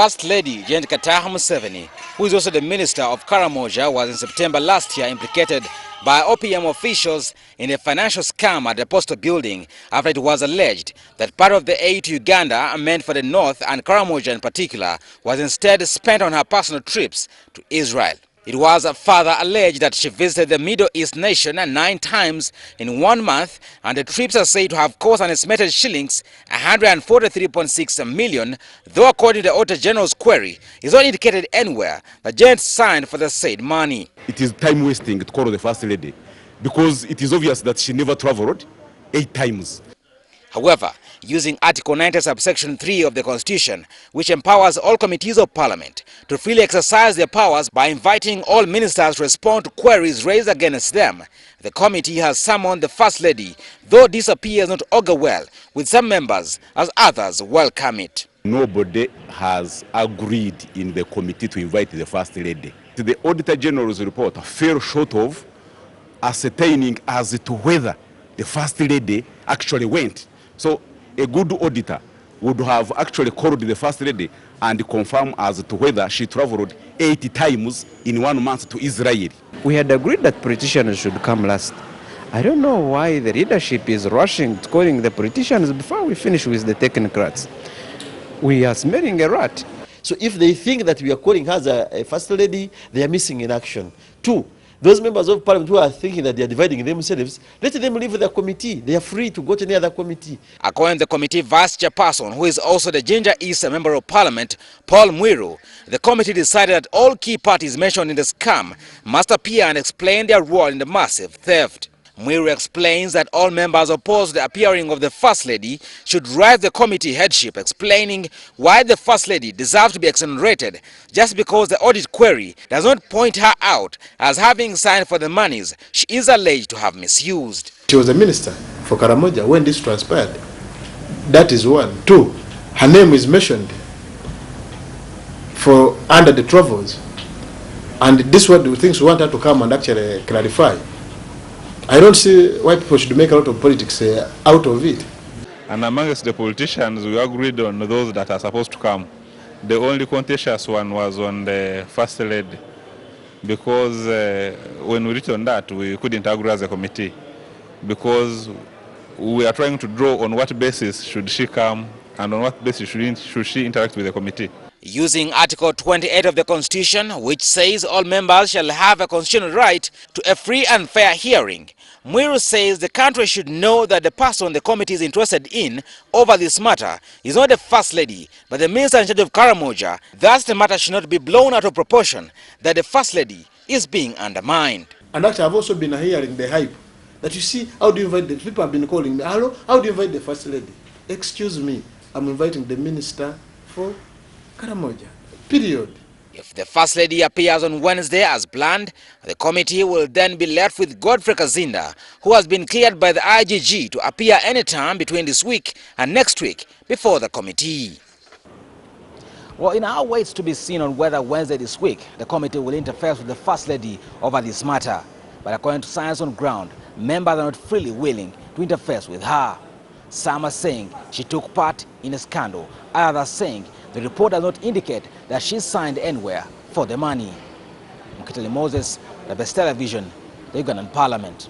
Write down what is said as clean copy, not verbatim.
First Lady Janet Kataha Museveni, who is also the Minister of Karamoja, was in September last year implicated by OPM officials in a financial scam at the postal building after it was alleged that part of the aid to Uganda meant for the North and Karamoja in particular was instead spent on her personal trips to Israel. It was further alleged that she visited the Middle East nation 9 times in 1 month, and the trips are said to have cost an estimated shillings 143.6 million, though according to the Auditor General's query, it's not indicated anywhere that Janet signed for the said money. It is time wasting to call the First Lady because it is obvious that she never traveled 8 times. However, using Article 90 subsection 3 of the Constitution, which empowers all committees of Parliament to freely exercise their powers by inviting all ministers to respond to queries raised against them, the committee has summoned the First Lady, though this appears not to augur well with some members as others welcome it. Nobody has agreed in the committee to invite the First Lady. The Auditor General's report fell short of ascertaining as to whether the First Lady actually went. So a good auditor would have actually called the First Lady and confirm as to whether she traveled 80 times in 1 month to Israel. We had agreed that politicians should come last. I don't know why the leadership is rushing to calling the politicians before we finish with the technocrats. We are smelling a rat. So if they think that we are calling her as a First Lady, they are missing in action. 2, those members of Parliament who are thinking that they are dividing themselves, let them leave the committee. They are free to go to any other committee. According to the committee vice chairperson, who is also the Ginger East member of Parliament, Paul Mwiru, the committee decided that all key parties mentioned in the scam must appear and explain their role in the massive theft. Mwiru explains that all members opposed to the appearing of the First Lady should write the committee headship explaining why the First Lady deserves to be exonerated just because the audit query does not point her out as having signed for the monies she is alleged to have misused. She was a minister for Karamoja when this transpired. That is 1. 2, her name is mentioned for under the travels, and this is what the things we want her to come and actually clarify. I don't see why people should make a lot of politics out of it. And amongst the politicians, we agreed on those that are supposed to come. The only contentious one was on the First Lady, because when we reached on that, we couldn't agree as a committee, because we are trying to draw on what basis should she come and on what basis should she interact with the committee. Using Article 28 of the Constitution, which says all members shall have a constitutional right to a free and fair hearing, Mwiru says the country should know that the person the committee is interested in over this matter is not the First Lady, but the Minister in charge of Karamoja. Thus, the matter should not be blown out of proportion that the First Lady is being undermined. And actually, I've also been hearing the hype that you see, how do you invite the people have been calling me, hello, how do you invite the First Lady? Excuse me, I'm inviting the Minister for Karamoja, period. If the First Lady appears on Wednesday as planned, the committee will then be left with Godfrey Kazinda, who has been cleared by the IGG to appear anytime between this week and next week before the committee. Well, it now waits to be seen on whether Wednesday this week the committee will interfere with the First Lady over this matter. But according to science on ground, members are not freely willing to interfere with her. Some are saying she took part in a scandal, others saying the report does not indicate that she signed anywhere for the money. Mukitale Moses, the Best Television, the Ugandan Parliament.